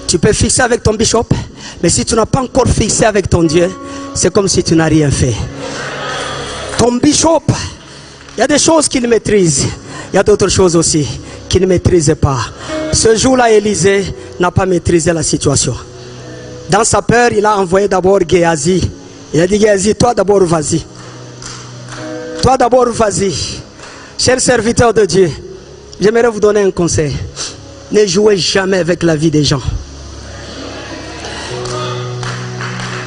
Tu peux fixer avec ton bishop, mais si tu n'as pas encore fixé avec ton Dieu, c'est comme si tu n'as rien fait. Ton bishop, il y a des choses qu'il maîtrise, il y a d'autres choses aussi qu'il ne maîtrise pas. Ce jour-là, Élisée n'a pas maîtrisé la situation. Dans sa peur, il a envoyé d'abord Géasi. Il a dit, Géasi, toi d'abord vas-y. Toi d'abord vas-y. Chers serviteurs de Dieu, j'aimerais vous donner un conseil. Ne jouez jamais avec la vie des gens.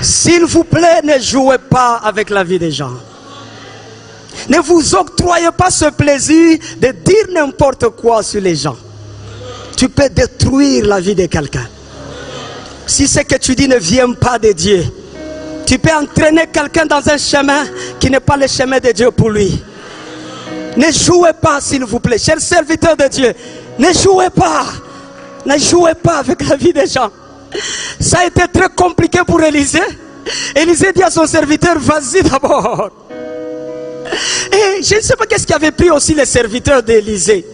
S'il vous plaît, ne jouez pas avec la vie des gens. Ne vous octroyez pas ce plaisir de dire n'importe quoi sur les gens. Tu peux détruire la vie de quelqu'un. Si ce que tu dis ne vient pas de Dieu, tu peux entraîner quelqu'un dans un chemin qui n'est pas le chemin de Dieu pour lui. Ne jouez pas, s'il vous plaît, chers serviteurs de Dieu. Ne jouez pas. Ne jouez pas avec la vie des gens. Ça a été très compliqué pour Élisée. Élisée dit à son serviteur, vas-y d'abord. Et je ne sais pas qu'est-ce qui avait pris aussi les serviteurs d'Élisée.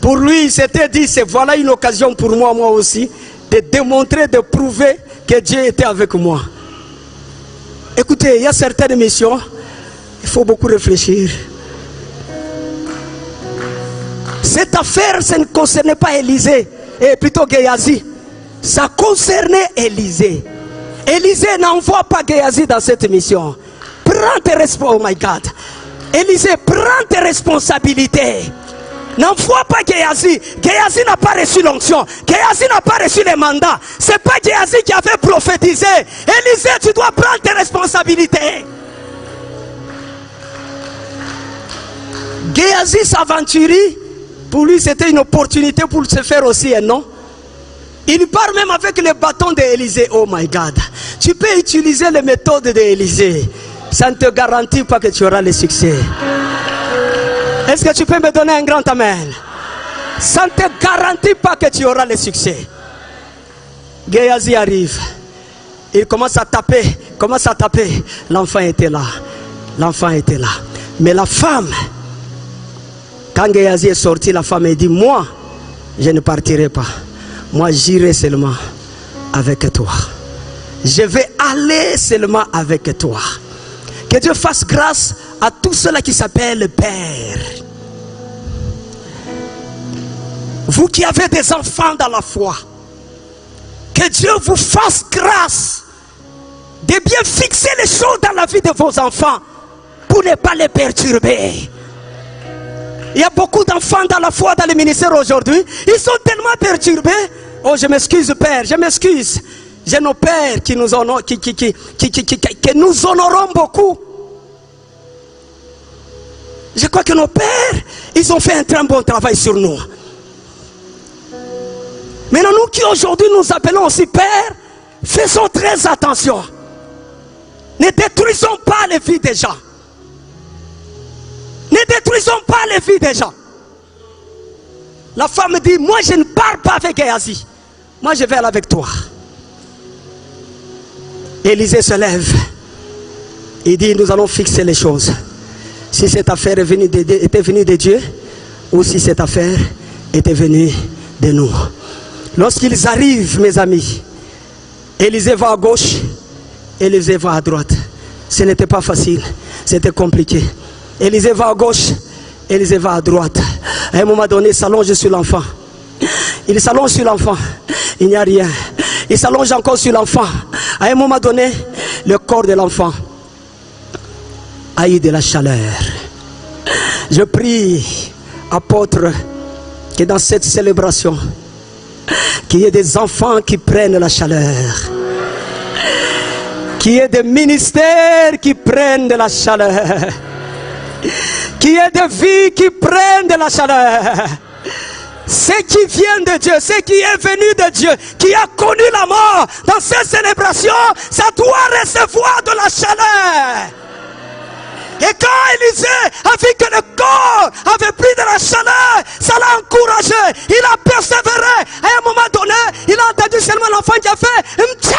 Pour lui, il s'était dit, c'est voilà une occasion pour moi aussi, de démontrer, de prouver que Dieu était avec moi. Écoutez, il y a certaines missions, il faut beaucoup réfléchir. Cette affaire, ça ne concernait pas Élisée, et plutôt Géasi. Ça concernait Élisée. Élisée n'envoie pas Géasi dans cette mission. Prends tes responsabilités. Oh my God. Élisée, prends tes responsabilités. N'envoie pas Géasi. Géasi n'a pas reçu l'onction. Géasi n'a pas reçu les mandats. C'est pas Géasi qui avait prophétisé. Élisée, tu dois prendre tes responsabilités. Géasi s'aventurait. Pour lui, c'était une opportunité pour se faire aussi un nom. Il part même avec le bâton d'Élisée. Oh my God. Tu peux utiliser les méthodes d'Élisée. Ça ne te garantit pas que tu auras le succès. Est-ce que tu peux me donner un grand amen? Ça ne te garantit pas que tu auras le succès. Géasi arrive. Il commence à taper. L'enfant était là. Mais la femme, quand Géasi est sorti, la femme a dit, moi, je ne partirai pas. Moi, j'irai seulement avec toi. Je vais aller seulement avec toi. Que Dieu fasse grâce à tous ceux-là qui s'appellent Père. Vous qui avez des enfants dans la foi, que Dieu vous fasse grâce de bien fixer les choses dans la vie de vos enfants pour ne pas les perturber. Il y a beaucoup d'enfants dans la foi, dans le ministère aujourd'hui. Ils sont tellement perturbés. Oh, je m'excuse, Père, je m'excuse. J'ai nos pères qui nous honorent, que nous honorons beaucoup. Je crois que nos pères, ils ont fait un très bon travail sur nous. Maintenant, nous qui aujourd'hui nous appelons aussi Père, faisons très attention. Ne détruisons pas les vies des gens. Ne détruisons pas les vies des gens. La femme dit, moi je ne pars pas avec Géasi. Moi je vais aller avec toi. Élisée se lève. Il dit, nous allons fixer les choses. Si cette affaire était venue de Dieu, ou si cette affaire était venue de nous. Lorsqu'ils arrivent, mes amis, Élisée va à gauche, Élisée va à droite. Ce n'était pas facile, c'était compliqué. Élisée va à gauche, Élisée va à droite. À un moment donné, il s'allonge sur l'enfant. Il s'allonge sur l'enfant, il n'y a rien. Il s'allonge encore sur l'enfant. À un moment donné, le corps de l'enfant a eu de la chaleur. Je prie, apôtre, que dans cette célébration, qu'il y ait des enfants qui prennent la chaleur. Qu'il y ait des ministères qui prennent de la chaleur. Qu'il y ait des vies qui prennent de la chaleur. Ce qui vient de Dieu, ce qui est venu de Dieu, qui a connu la mort dans cette célébration, ça doit recevoir de la chaleur. Et quand Élisée a vu que le corps avait pris de la chaleur, ça l'a encouragé. Il a persévéré. À un moment donné, il a entendu seulement l'enfant qui a fait Mtcha!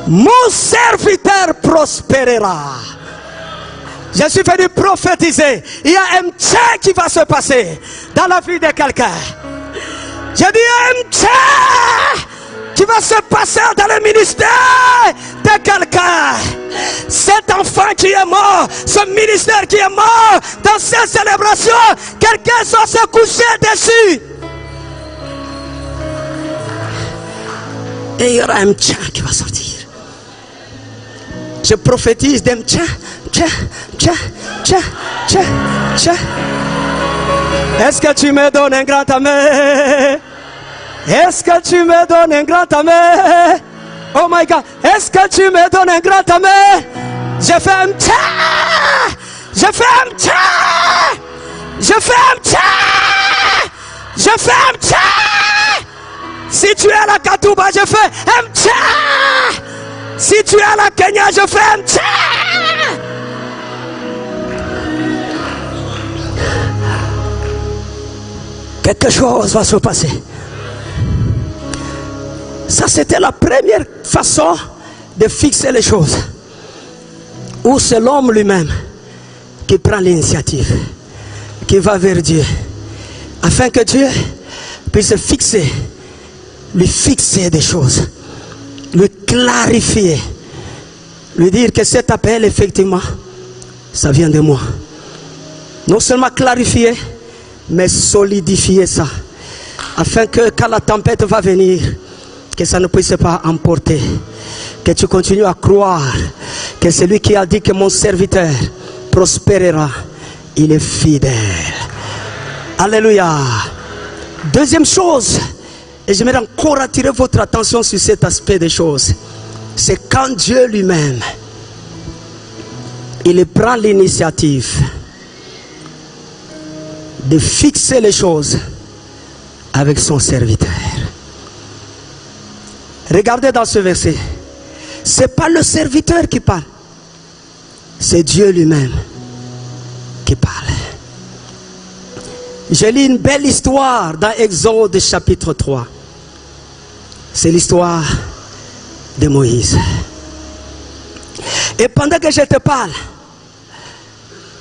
Mon serviteur prospérera. Je suis venu prophétiser. Il y a un Mtcha qui va se passer dans la vie de quelqu'un. J'ai dit un tchè qui va se passer dans le ministère de quelqu'un. Cet enfant qui est mort, ce ministère qui est mort, dans cette célébration, quelqu'un va se coucher dessus. Et il y aura un tchè qui va sortir. Je prophétise d'un tchè, tchè, tchè, tchè, tchè, tchè. Est-ce que tu me donnes un grand amen? Est-ce que tu me donnes un grand amen? Oh my God, est-ce que tu me donnes un grand amen? Je fais un tchè! Je fais un tchè! Je fais un tchè! Je fais un tchè! Si tu es à la Katouba, je fais un tchè! Si tu es à la Kenya, je fais un tchè! Quelque chose va se passer. Ça, c'était la première façon de fixer les choses. Où c'est l'homme lui-même qui prend l'initiative, qui va vers Dieu, afin que Dieu puisse lui fixer des choses, lui clarifier, lui dire que cet appel, effectivement, ça vient de moi. Non seulement clarifier, mais solidifier ça, afin que quand la tempête va venir, que ça ne puisse pas emporter, que tu continues à croire que celui qui a dit que mon serviteur prospérera, il est fidèle. Alléluia. Deuxième chose, et j'aimerais encore attirer votre attention sur cet aspect des choses, c'est quand Dieu lui-même, il prend l'initiative de fixer les choses avec son serviteur. Regardez dans ce verset, c'est pas le serviteur qui parle, c'est Dieu lui-même qui parle. J'ai lu une belle histoire dans Exode chapitre 3. C'est l'histoire de Moïse. Et pendant que je te parle,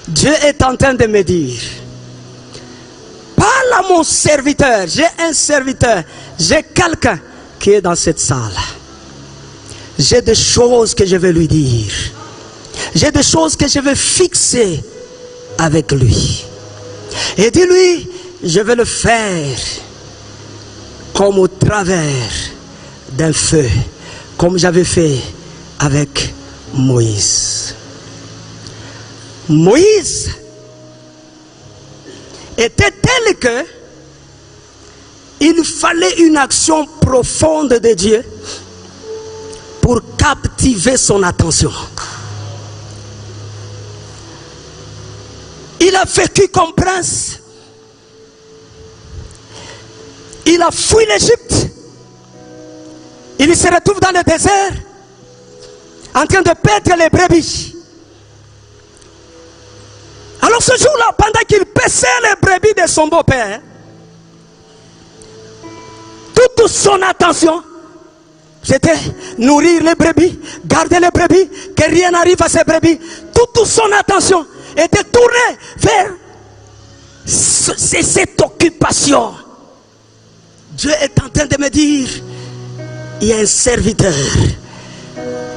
Dieu est en train de me dire, parle à mon serviteur. J'ai un serviteur, j'ai quelqu'un qui est dans cette salle. J'ai des choses que je vais lui dire. J'ai des choses que je vais fixer avec lui. Et dis-lui, je vais le faire comme au travers d'un feu, comme j'avais fait avec Moïse. Moïse était tel que il fallait une action profonde de Dieu pour captiver son attention. Il a vécu comme prince. Il a fui l'Égypte. Il se retrouve dans le désert en train de paître les brebis. Alors ce jour-là, pendant qu'il paissait les brebis de son beau-père, toute son attention, c'était nourrir les brebis, garder les brebis, que rien n'arrive à ces brebis. Toute son attention était tournée vers cette occupation. Dieu est en train de me dire, il y a un serviteur,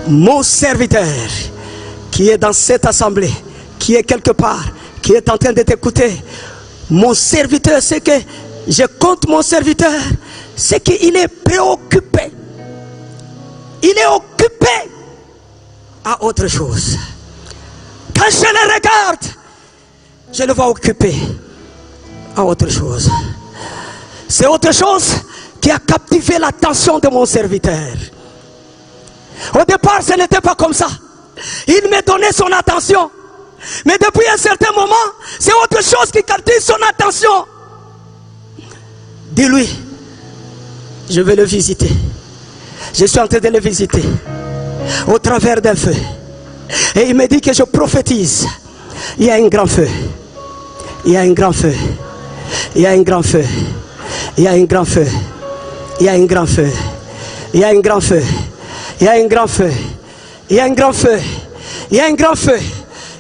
mon serviteur, qui est dans cette assemblée, qui est quelque part, qui est en train de t'écouter. Mon serviteur, c'est que je compte mon serviteur, c'est qu'il est préoccupé. Il est occupé à autre chose. Quand je le regarde, je le vois occupé à autre chose. C'est autre chose qui a captivé l'attention de mon serviteur. Au départ, ce n'était pas comme ça. Il me donnait son attention. Mais depuis un certain moment, c'est autre chose qui captive son attention. Dis-lui, je vais le visiter. Je suis en train de le visiter au travers d'un feu. Et il me dit que je prophétise. Il y a un grand feu. Il y a un grand feu. Il y a un grand feu. Il y a un grand feu. Il y a un grand feu. Il y a un grand feu. Il y a un grand feu. Il y a un grand feu. Il y a un grand feu.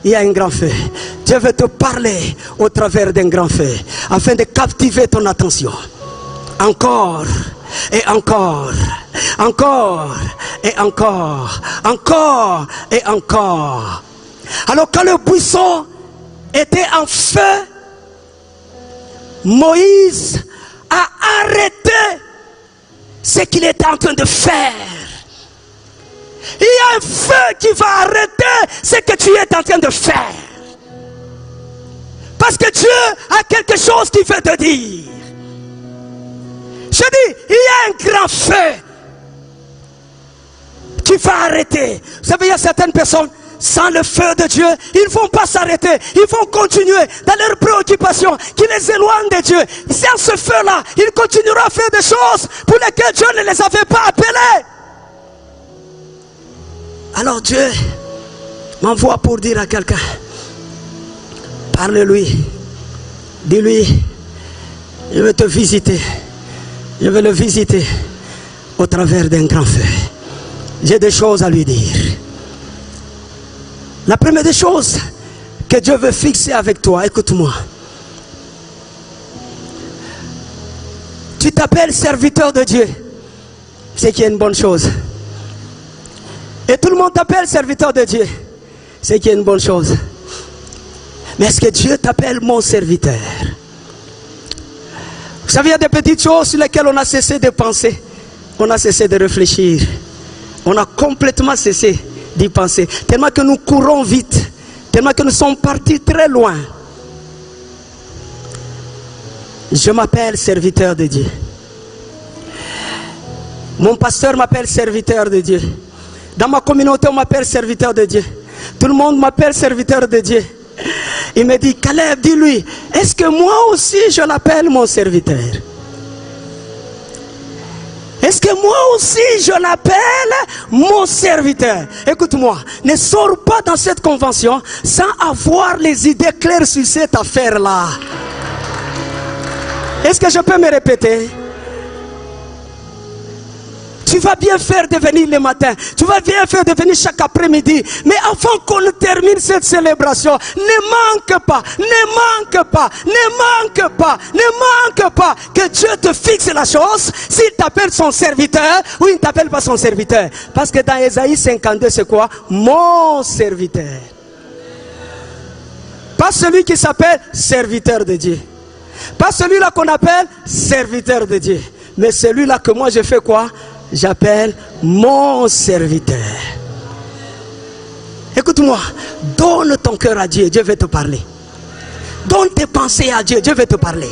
Il y a un grand feu. Dieu veut te parler au travers d'un grand feu afin de captiver ton attention. Encore et encore, encore et encore, encore et encore. Alors quand le buisson était en feu, Moïse a arrêté ce qu'il était en train de faire. Il y a un feu qui va arrêter ce que tu es en train de faire. Parce que Dieu a quelque chose qu'il veut te dire. Je dis, il y a un grand feu qui va arrêter. Vous savez, il y a certaines personnes, sans le feu de Dieu, ils ne vont pas s'arrêter. Ils vont continuer dans leurs préoccupations qui les éloignent de Dieu. Sans ce feu-là, ils continueront à faire des choses pour lesquelles Dieu ne les avait pas appelés. Alors Dieu m'envoie pour dire à quelqu'un, parle-lui, dis-lui, je vais te visiter. Je vais le visiter au travers d'un grand feu. J'ai des choses à lui dire. La première des choses que Dieu veut fixer avec toi, écoute-moi. Tu t'appelles serviteur de Dieu, c'est qu'il y a une bonne chose. Et tout le monde t'appelle serviteur de Dieu, c'est qu'il y a une bonne chose. Mais est-ce que Dieu t'appelle mon serviteur? Vous savez, il y a des petites choses sur lesquelles on a cessé de penser. On a cessé de réfléchir. On a complètement cessé d'y penser. Tellement que nous courons vite. Tellement que nous sommes partis très loin. Je m'appelle serviteur de Dieu. Mon pasteur m'appelle serviteur de Dieu. Dans ma communauté, on m'appelle serviteur de Dieu. Tout le monde m'appelle serviteur de Dieu. Il me dit, Caleb, dis-lui, est-ce que moi aussi je l'appelle mon serviteur? Est-ce que moi aussi je l'appelle mon serviteur? Écoute-moi, ne sors pas dans cette convention sans avoir les idées claires sur cette affaire-là. Est-ce que je peux me répéter? Tu vas bien faire de venir le matin. Tu vas bien faire de venir chaque après-midi. Mais avant qu'on termine cette célébration, ne manque pas, ne manque pas, ne manque pas, ne manque pas que Dieu te fixe la chose s'il t'appelle son serviteur ou il ne t'appelle pas son serviteur. Parce que dans Ésaïe 52, c'est quoi? Mon serviteur. Pas celui qui s'appelle serviteur de Dieu. Pas celui-là qu'on appelle serviteur de Dieu. Mais celui-là que moi je fais quoi? J'appelle mon serviteur. Écoute-moi, donne ton cœur à Dieu, Dieu veut te parler. Donne tes pensées à Dieu, Dieu veut te parler.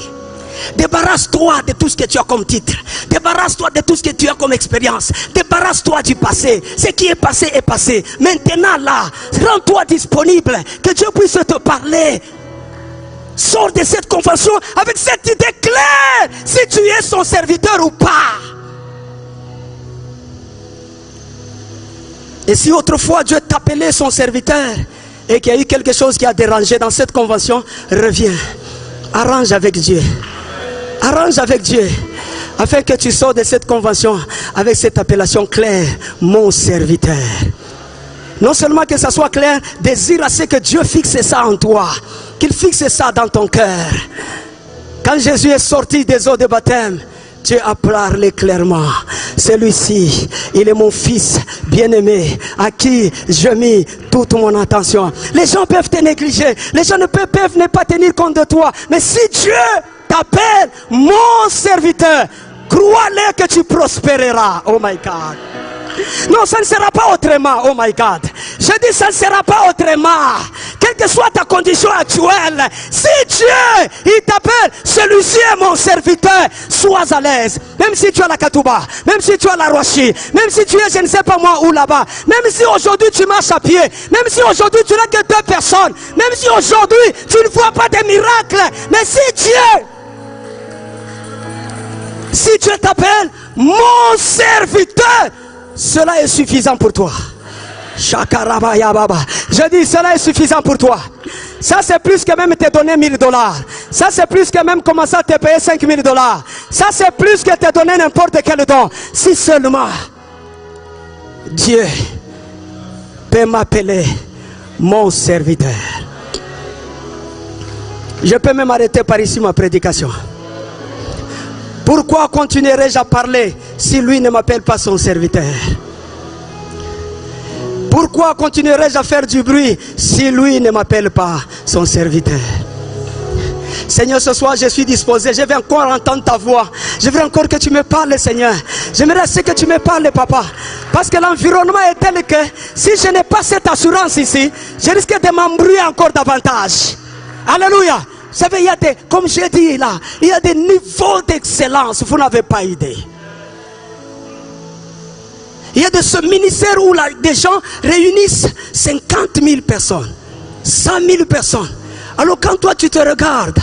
Débarrasse-toi de tout ce que tu as comme titre. Débarrasse-toi de tout ce que tu as comme expérience. Débarrasse-toi du passé. Ce qui est passé est passé. Maintenant là, rends-toi disponible. Que Dieu puisse te parler. Sors de cette convention avec cette idée claire. Si tu es son serviteur ou pas. Et si autrefois Dieu t'appelait son serviteur et qu'il y a eu quelque chose qui a dérangé dans cette convention, reviens. Arrange avec Dieu. Arrange avec Dieu. Afin que tu sors de cette convention avec cette appellation claire, mon serviteur. Non seulement que ça soit clair, désire à ce que Dieu fixe ça en toi. Qu'il fixe ça dans ton cœur. Quand Jésus est sorti des eaux de baptême, Dieu a parlé clairement. Celui-ci, il est mon fils bien-aimé, à qui je mis toute mon attention. Les gens peuvent te négliger, les gens peuvent ne pas tenir compte de toi. Mais si Dieu t'appelle mon serviteur, crois-le que tu prospéreras. Oh my God. Non, ça ne sera pas autrement. Oh my God. Je dis ça ne sera pas autrement. Quelle que soit ta condition actuelle, si Dieu, il t'appelle, celui-ci est mon serviteur, sois à l'aise. Même si tu as la Katouba, même si tu as la Roachi, même si tu es je ne sais pas moi où là-bas, même si aujourd'hui tu marches à pied, même si aujourd'hui tu n'as que 2 personnes, même si aujourd'hui tu ne vois pas de miracles, mais si Dieu t'appelle mon serviteur, cela est suffisant pour toi. Je dis, cela est suffisant pour toi. Ça c'est plus que même te donner $1000. Ça c'est plus que même commencer à te payer $5000. Ça c'est plus que te donner n'importe quel don. Si seulement Dieu peut m'appeler mon serviteur. Je peux même arrêter par ici ma prédication. Pourquoi continuerai-je à parler si lui ne m'appelle pas son serviteur? Pourquoi continuerai-je à faire du bruit si lui ne m'appelle pas son serviteur? Seigneur, ce soir je suis disposé, je vais encore entendre ta voix. Je veux encore que tu me parles, Seigneur. J'aimerais assez que tu me parles, Papa. Parce que l'environnement est tel que si je n'ai pas cette assurance ici, je risque de m'embrouiller encore davantage. Alléluia. Vous savez, il y a des, comme j'ai dit là, il y a des niveaux d'excellence, vous n'avez pas idée. Il y a de ce ministère où là, des gens réunissent 50 000 personnes, 100 000 personnes. Alors quand toi tu te regardes,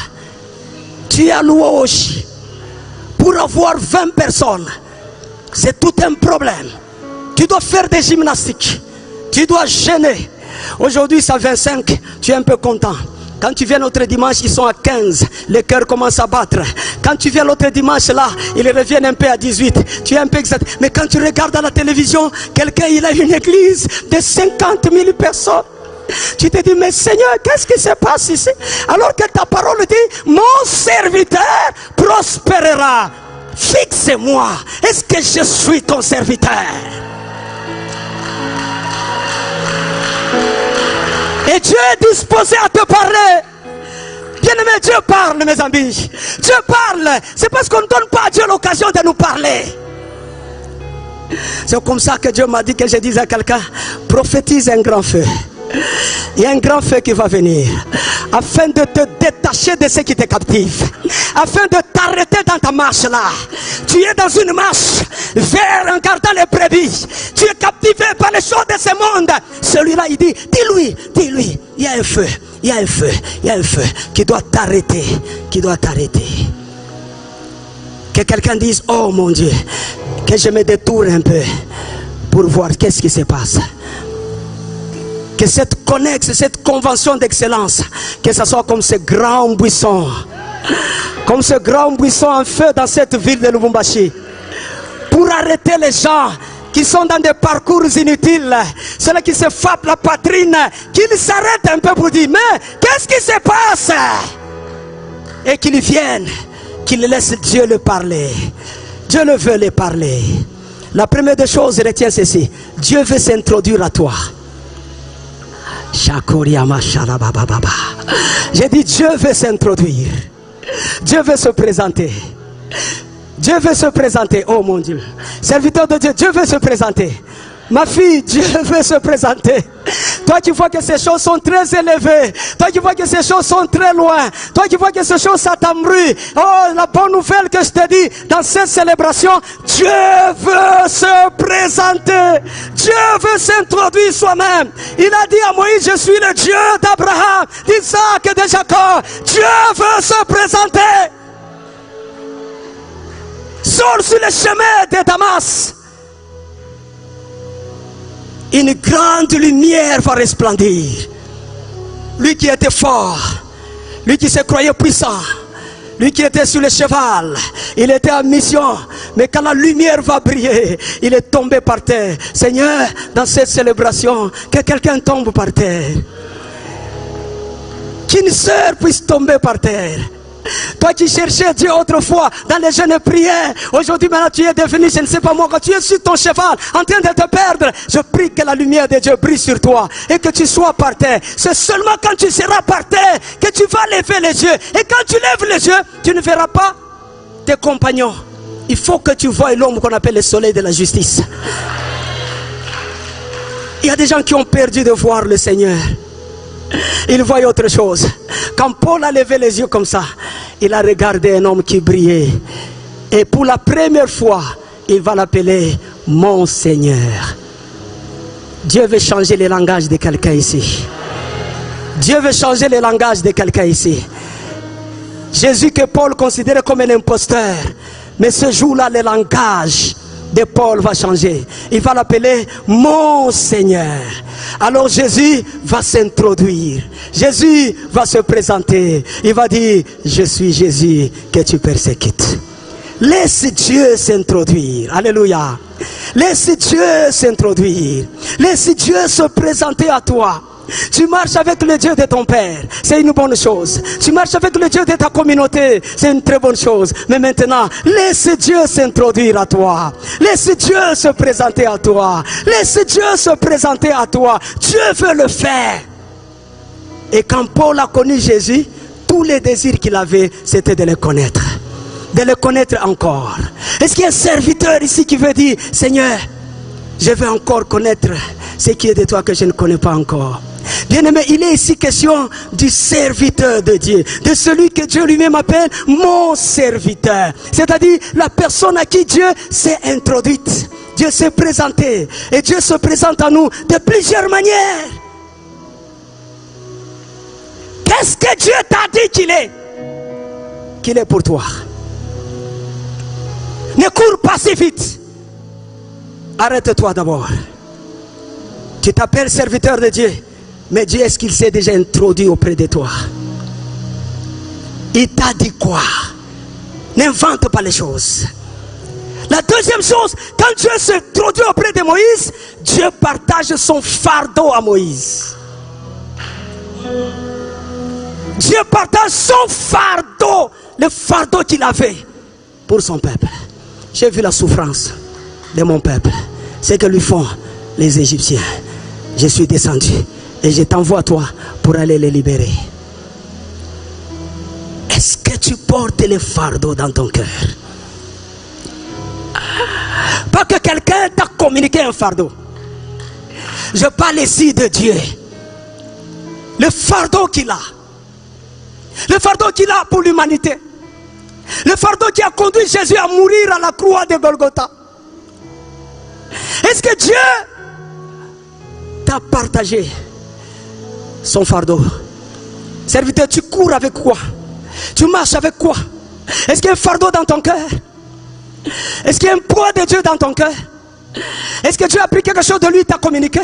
tu es à louange pour avoir 20 personnes, c'est tout un problème. Tu dois faire des gymnastiques, tu dois jeûner. Aujourd'hui c'est à 25, tu es un peu content. Quand tu viens l'autre dimanche, ils sont à 15. Le cœur commence à battre. Quand tu viens l'autre dimanche là, ils reviennent un peu à 18. Tu es un peu exact. Mais quand tu regardes à la télévision, quelqu'un il a une église de 50 000 personnes. Tu te dis, mais Seigneur, qu'est-ce qui se passe ici? Alors que ta parole dit, mon serviteur prospérera. Fixe-moi. Est-ce que je suis ton serviteur? Et Dieu est disposé à te parler. Bien-aimé, Dieu parle, mes amis. Dieu parle. C'est parce qu'on ne donne pas à Dieu l'occasion de nous parler. C'est comme ça que Dieu m'a dit que je dise à quelqu'un, prophétise un grand feu. Il y a un grand feu qui va venir afin de te détacher de ce qui te captive, afin de t'arrêter dans ta marche là. Tu es dans une marche vers un gardant les brebis. Tu es captivé par les choses de ce monde. Celui-là il dit, dis-lui, il y a un feu, il y a un feu, il y a un feu qui doit t'arrêter, qui doit t'arrêter. Que quelqu'un dise, oh mon Dieu, que je me détourne un peu pour voir qu'est-ce qui se passe. Que cette connexe, cette convention d'excellence, que ce soit comme ce grand buisson, comme ce grand buisson en feu dans cette ville de Lubumbashi, pour arrêter les gens qui sont dans des parcours inutiles, ceux qui se frappent la poitrine, qu'ils s'arrêtent un peu pour dire, mais qu'est-ce qui se passe? Et qu'ils viennent, qu'ils laissent Dieu le parler. Dieu le veut les parler. La première des choses, retiens ceci, Dieu veut s'introduire à toi. J'ai dit Dieu veut s'introduire. Dieu veut se présenter. Dieu veut se présenter. Oh mon Dieu. Serviteur de Dieu, Dieu veut se présenter. Ma fille, Dieu veut se présenter. Toi qui vois que ces choses sont très élevées, toi qui vois que ces choses sont très loin, toi qui vois que ces choses ça t'embrouille. Oh, la bonne nouvelle que je te dis dans cette célébration, Dieu veut se présenter. Dieu veut s'introduire soi-même. Il a dit à Moïse, je suis le Dieu d'Abraham, d'Isaac et de Jacob. Dieu veut se présenter. Sors sur le chemin de Damas. Une grande lumière va resplendir. Lui qui était fort, lui qui se croyait puissant, lui qui était sur le cheval, il était en mission. Mais quand la lumière va briller, il est tombé par terre. Seigneur, dans cette célébration, que quelqu'un tombe par terre. Qu'une sœur puisse tomber par terre. Toi qui cherchais Dieu autrefois dans les jeûnes prières, aujourd'hui maintenant tu es devenu, je ne sais pas moi, quand tu es sur ton cheval en train de te perdre, je prie que la lumière de Dieu brille sur toi et que tu sois par terre. C'est seulement quand tu seras par terre que tu vas lever les yeux. Et quand tu lèves les yeux, tu ne verras pas tes compagnons. Il faut que tu voies l'homme qu'on appelle le soleil de la justice. Il y a des gens qui ont perdu de voir le Seigneur. Il voyait autre chose. Quand Paul a levé les yeux comme ça, il a regardé un homme qui brillait. Et pour la première fois, il va l'appeler mon Seigneur. Dieu veut changer le langage de quelqu'un ici. Dieu veut changer le langage de quelqu'un ici. Jésus que Paul considérait comme un imposteur. Mais ce jour-là, le langage de Paul va changer. Il va l'appeler mon Seigneur. Alors Jésus va s'introduire. Jésus va se présenter. Il va dire, je suis Jésus que tu persécutes. Laisse Dieu s'introduire. Alléluia. Laisse Dieu s'introduire. Laisse Dieu se présenter à toi. Tu marches avec le Dieu de ton Père, c'est une bonne chose. Tu marches avec le Dieu de ta communauté, c'est une très bonne chose. Mais maintenant, laisse Dieu s'introduire à toi. Laisse Dieu se présenter à toi. Laisse Dieu se présenter à toi. Dieu veut le faire. Et quand Paul a connu Jésus, tous les désirs qu'il avait, c'était de le connaître. De le connaître encore. Est-ce qu'il y a un serviteur ici qui veut dire, Seigneur, je veux encore connaître ce qui est de toi que je ne connais pas encore. Bien-aimé, il est ici question du serviteur de Dieu, de celui que Dieu lui-même appelle mon serviteur. C'est-à-dire la personne à qui Dieu s'est introduite. Dieu s'est présenté. Et Dieu se présente à nous de plusieurs manières. Qu'est-ce que Dieu t'a dit qu'il est? Qu'il est pour toi. Ne cours pas si vite. Arrête-toi d'abord. Tu t'appelles serviteur de Dieu, mais Dieu, est-ce qu'il s'est déjà introduit auprès de toi? Il t'a dit quoi? N'invente pas les choses. La deuxième chose, quand Dieu s'introduit auprès de Moïse, Dieu partage son fardeau à Moïse. Dieu partage son fardeau, le fardeau qu'il avait pour son peuple. J'ai vu la souffrance de mon peuple, ce que lui font les Égyptiens. Je suis descendu et je t'envoie toi pour aller les libérer. Est-ce que tu portes les fardeaux dans ton cœur? Pas que quelqu'un t'a communiqué un fardeau. Je parle ici de Dieu. Le fardeau qu'il a. Le fardeau qu'il a pour l'humanité. Le fardeau qui a conduit Jésus à mourir à la croix de Golgotha. Est-ce que Dieu t'a partagé son fardeau? Serviteur, tu cours avec quoi? Tu marches avec quoi? Est-ce qu'il y a un fardeau dans ton cœur? Est-ce qu'il y a un poids de Dieu dans ton cœur? Est-ce que Dieu a pris quelque chose de lui et t'a communiqué?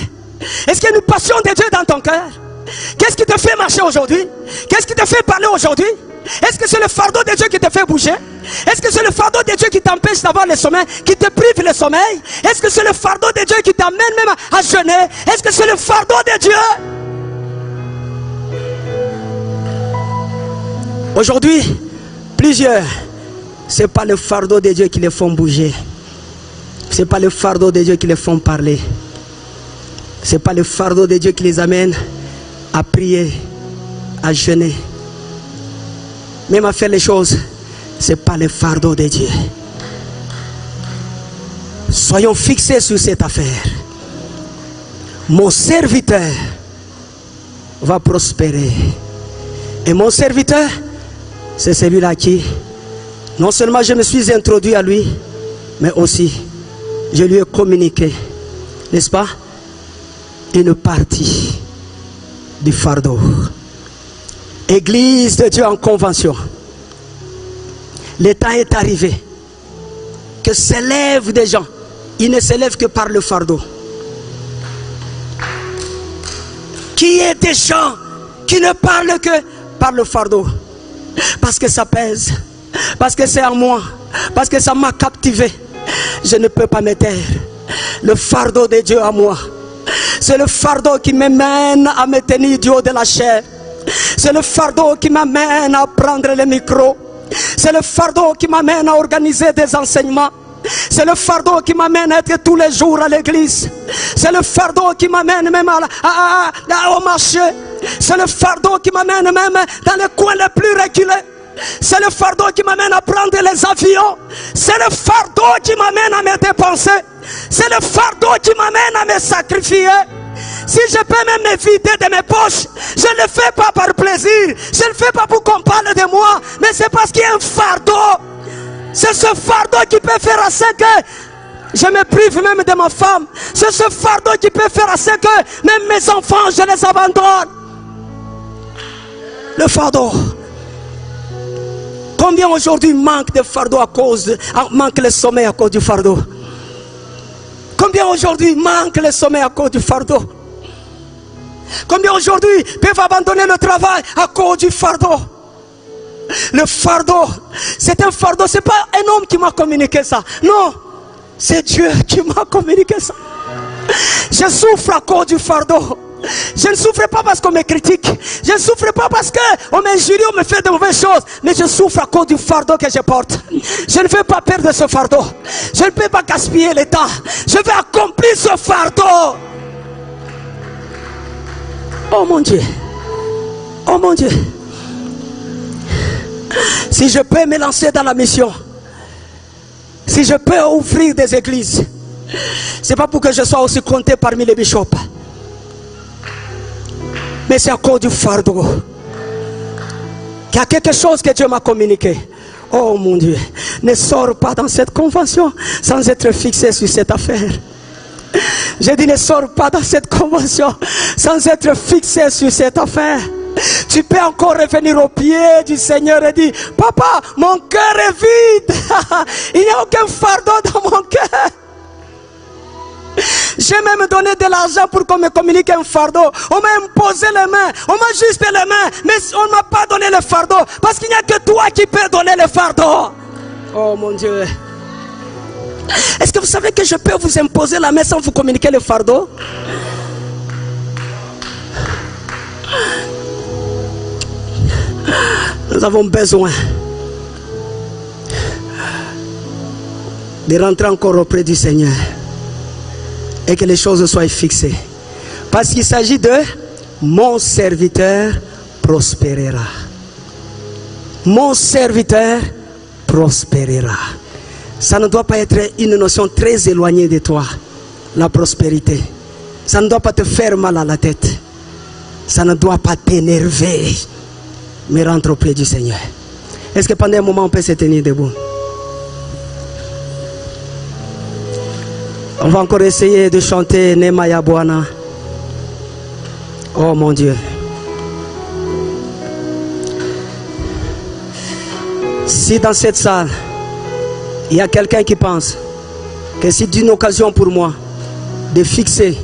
Est-ce qu'il y a une passion de Dieu dans ton cœur? Qu'est-ce qui te fait marcher aujourd'hui? Qu'est-ce qui te fait parler aujourd'hui? Est-ce que c'est le fardeau de Dieu qui te fait bouger? Est-ce que c'est le fardeau de Dieu qui t'empêche d'avoir le sommeil, qui te prive le sommeil? Est-ce que c'est le fardeau de Dieu qui t'amène même à jeûner? Est-ce que c'est le fardeau de Dieu? Aujourd'hui, plusieurs, ce n'est pas le fardeau de Dieu qui les font bouger. Ce n'est pas le fardeau de Dieu qui les font parler. Ce n'est pas le fardeau de Dieu qui les amène à prier, à jeûner, même à faire les choses. Ce n'est pas le fardeau de Dieu. Soyons fixés sur cette affaire. Mon serviteur va prospérer. Et mon serviteur, c'est celui-là qui, non seulement je me suis introduit à lui, mais aussi je lui ai communiqué, n'est-ce pas, une partie du fardeau. Église de Dieu en convention. Le temps est arrivé que s'élèvent des gens. Ils ne s'élèvent que par le fardeau. Qui est des gens qui ne parlent que par le fardeau. Parce que ça pèse. Parce que c'est en moi. Parce que ça m'a captivé. Je ne peux pas me taire. Le fardeau de Dieu à moi. C'est le fardeau qui me mène à me tenir du haut de la chair. C'est le fardeau qui m'amène à prendre le micro. C'est le fardeau qui m'amène à organiser des enseignements. C'est le fardeau qui m'amène à être tous les jours à l'église. C'est le fardeau qui m'amène même au marché. C'est le fardeau qui m'amène même dans les coins les plus reculés. C'est le fardeau qui m'amène à prendre les avions. C'est le fardeau qui m'amène à me dépenser. C'est le fardeau qui m'amène à me sacrifier. Si je peux même me vider de mes poches, je ne le fais pas par plaisir. Je ne le fais pas pour qu'on parle de moi. Mais c'est parce qu'il y a un fardeau. C'est ce fardeau qui peut faire à ce que je me prive même de ma femme. C'est ce fardeau qui peut faire à ce que même mes enfants, je les abandonne. Le fardeau. Combien aujourd'hui manque de fardeau manque le sommeil à cause du fardeau? Combien aujourd'hui manque le sommeil à cause du fardeau? Combien aujourd'hui peuvent abandonner le travail à cause du fardeau? Le fardeau, c'est un fardeau, c'est pas un homme qui m'a communiqué ça. Non, c'est Dieu qui m'a communiqué ça. Je souffre à cause du fardeau. Je ne souffre pas parce qu'on me critique. Je ne souffre pas parce qu'on m'injurie, on me fait de mauvaises choses. Mais je souffre à cause du fardeau que je porte. Je ne veux pas perdre ce fardeau. Je ne peux pas gaspiller le temps. Je veux accomplir ce fardeau. Oh mon Dieu. Oh mon Dieu. Si je peux me lancer dans la mission, si je peux ouvrir des églises, c'est pas pour que je sois aussi compté parmi les bishops, mais c'est à cause du fardeau. Il y a quelque chose que Dieu m'a communiqué. Oh mon Dieu, ne sors pas dans cette convention sans être fixé sur cette affaire. J'ai dit ne sors pas dans cette convention sans être fixé sur cette affaire. Tu peux encore revenir au pied du Seigneur et dire, papa, mon cœur est vide. Il n'y a aucun fardeau dans mon cœur. J'ai même donné de l'argent pour qu'on me communique un fardeau. On m'a imposé les mains, on m'a juste les mains, mais on ne m'a pas donné le fardeau. Parce qu'il n'y a que toi qui peux donner le fardeau. Oh mon Dieu. Est-ce que vous savez que je peux vous imposer la main sans vous communiquer le fardeau? Nous avons besoin de rentrer encore auprès du Seigneur et que les choses soient fixées. Parce qu'il s'agit de mon serviteur prospérera. Mon serviteur prospérera. Ça ne doit pas être une notion très éloignée de toi, la prospérité. Ça ne doit pas te faire mal à la tête. Ça ne doit pas t'énerver. Mais rentre auprès du Seigneur. Est-ce que pendant un moment on peut se tenir debout? On va encore essayer de chanter Nemaya Bwana. Oh mon Dieu. Si dans cette salle il y a quelqu'un qui pense que c'est une occasion pour moi de fixer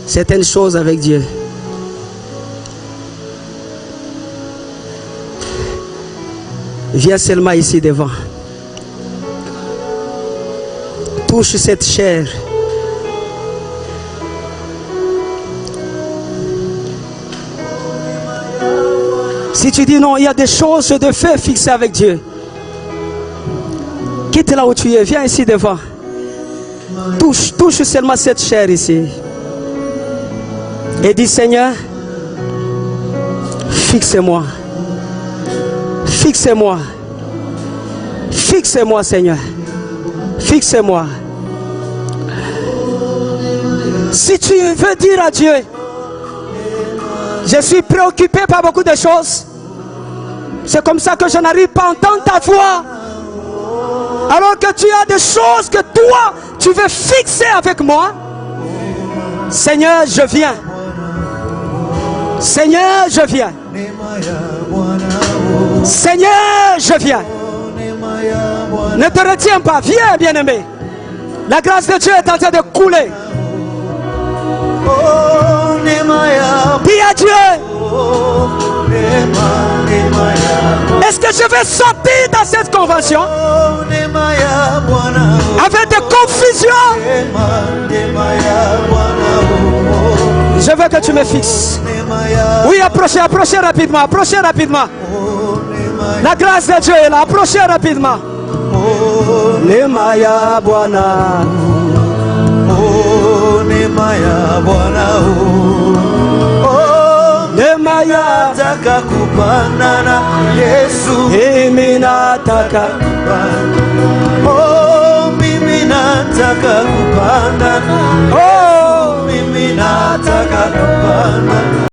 certaines choses avec Dieu, viens seulement ici devant. Touche cette chair. Si tu dis non, il y a des choses de fait fixées avec Dieu. Quitte là où tu es, viens ici devant. Touche seulement cette chair ici. Et dis, Seigneur, fixe-moi. Fixe-moi. Fixe-moi, Seigneur. Fixe-moi. Si tu veux dire à Dieu, je suis préoccupé par beaucoup de choses, c'est comme ça que je n'arrive pas à entendre ta voix, alors que tu as des choses que toi, tu veux fixer avec moi. Seigneur, je viens. Seigneur, je viens. Seigneur, je viens. Ne te retiens pas, viens, bien-aimé. La grâce de Dieu est en train de couler. Dis à Dieu, est-ce que je vais sortir dans cette convention avec des confusions? Je veux que tu me fixes. Oui, approchez rapidement, approchez rapidement. La grâce de Dieu est là, approchez rapidement. Nemaya Bwana. Oh, Nemaya Bwana. Oh, Nemaya taka kupandana Yesu. Mimi nataka kupanda. Oh, mimi nataka kupanda. Oh, mimi nataka kupanda.